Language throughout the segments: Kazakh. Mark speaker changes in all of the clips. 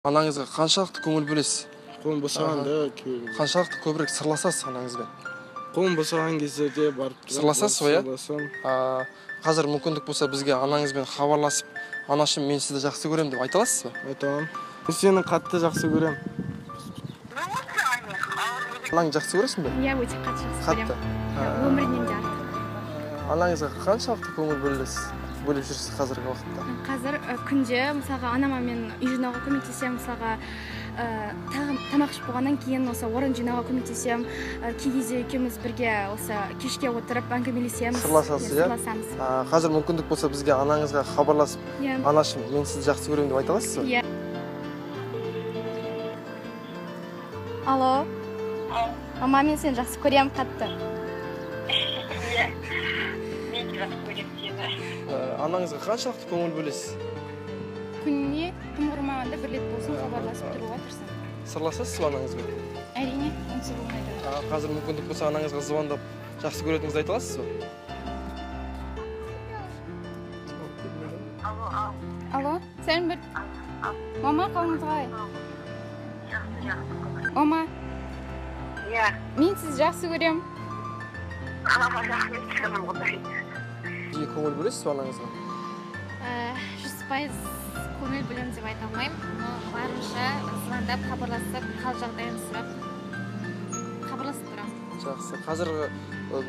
Speaker 1: Анаңызға қаншалықты көңіл бөлесіз?
Speaker 2: Қолым босағанда
Speaker 1: Қаншалықты көбірек сырласасыз анаңызбен?
Speaker 2: қолым босаған кездерде барып
Speaker 1: Сырласасыз ба, қазір мүмкіндік болса бізге анаңызбен хабарласып, анашым мен сізді жақсы көрем деп айта аласыз ба?
Speaker 2: Айтамын. Мен сені қатты жақсы көрем.
Speaker 1: Анаңды жақсы көресің бе?
Speaker 3: Иә, өте қатты жақсы көрем. Өмірінен де артық.
Speaker 1: Анаңызға қаншалықты көңіл бөліп жүрсіз қазіргі уақытта?
Speaker 3: Қазір күнде мысалға анама мен үй жинауға көмектесем, мысалға тамақ ішіп болғаннан кейін осы орын жинауға көмектесем, кей кезде екеуміз бірге осы кешке отырып әңгімелесеміз.
Speaker 1: Сырласасыз, иә?
Speaker 3: Сырласамыз.
Speaker 1: Қазір мүмкіндік болса бізге анаңызға хабарласып, анашым мен сізді жақсы көрем деп айта аласыз ба?
Speaker 3: Иә. Алло. Мама, мен сені жақсы көрем қатты.
Speaker 4: Иә. Мен жақсы көрем сені.
Speaker 1: Анаңызға қаншалықты көңіл бөлесіз?
Speaker 3: Күніне тым құрмағанда бір рет болсын хабарласып тұруға тырысамын.
Speaker 1: Сырласасыз ба анаңызбен?
Speaker 3: Әрине, онсыз болмайды.
Speaker 1: Қазір мүмкіндік болса анаңызға звондап жақсы көретініңізді айта аласыз ба?
Speaker 3: Алло, сәлем бір. Мама, қалыңыз қалай? Мама,
Speaker 4: Иә.
Speaker 3: мен сізді жақсы көрем.
Speaker 4: Рахмет саған құдай.
Speaker 1: Жиі көңіл бөлесіз ба анаңызға?
Speaker 5: 100% көңіл бөлем деп айта алмаймын. Но барынша звондап, хабарласып, қал жағдайын сұрап, хабарласып тұрамын.
Speaker 1: Жақсы. Қазір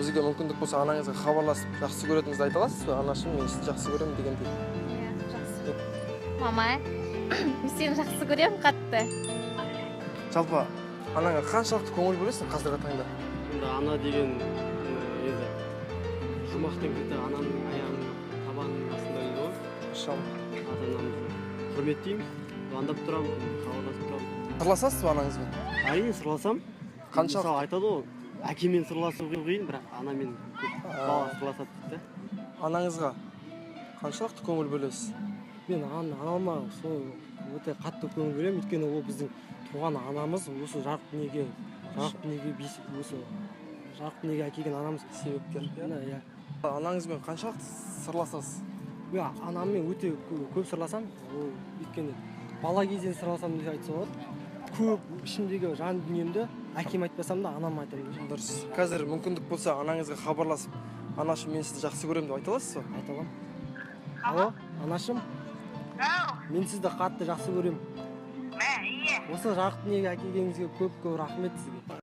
Speaker 1: бізге мүмкіндік болса анаңызға хабарласып, жақсы көретініңізді айта аласыз ба? Анашым мен сізді жақсы көремін дегендей.
Speaker 5: Иә, жақсы. Мама, мен сені жақсы көрем қатты.
Speaker 1: Жалпы анаңа қаншалықты көңіл бөлесің қазіргі таңда?
Speaker 2: Енді ана деген енді жұмақтан кетті анамның аяғының табанының астында дейді ғой. Ата-анамызды құрметтеймін, звондап тұрамын, хабарласып тұрамын.
Speaker 1: Сырласасыз ба анаңызбен?
Speaker 2: Әрине сырласам.
Speaker 1: Қаншалықты?
Speaker 2: Мысалы айтады ғой, әкемен сырласу қиын, бірақ анамен көп бала сырласады дейді.
Speaker 1: Анаңызға қаншалықты көңіл бөлесіз?
Speaker 2: Мен анама сол өте қатты көңіл бөлемін, өйткені ол біздің туған анамыз, осы жарық дүниеге әкелген анамыз
Speaker 1: Себепкер.
Speaker 2: иә.
Speaker 1: Анаңызбен қаншалықты сырласасыз?
Speaker 2: Мен анаммен өте көп сырласам, ол өйткені бала кезден сырласам деп айтса болады. Көп ішімдегі жан дүниемді әкем айтпасам да анам айтамын.
Speaker 1: Дұрыс. Қазір мүмкіндік болса анаңызға хабарласып, анашым мен сізді жақсы көрем деп айта аласыз ба?
Speaker 2: Айта аламын. Алло, анашым. Мен сізді қатты жақсы көрем. Осы жарық дүниеге әкелгеніңізге көп рахмет сізге.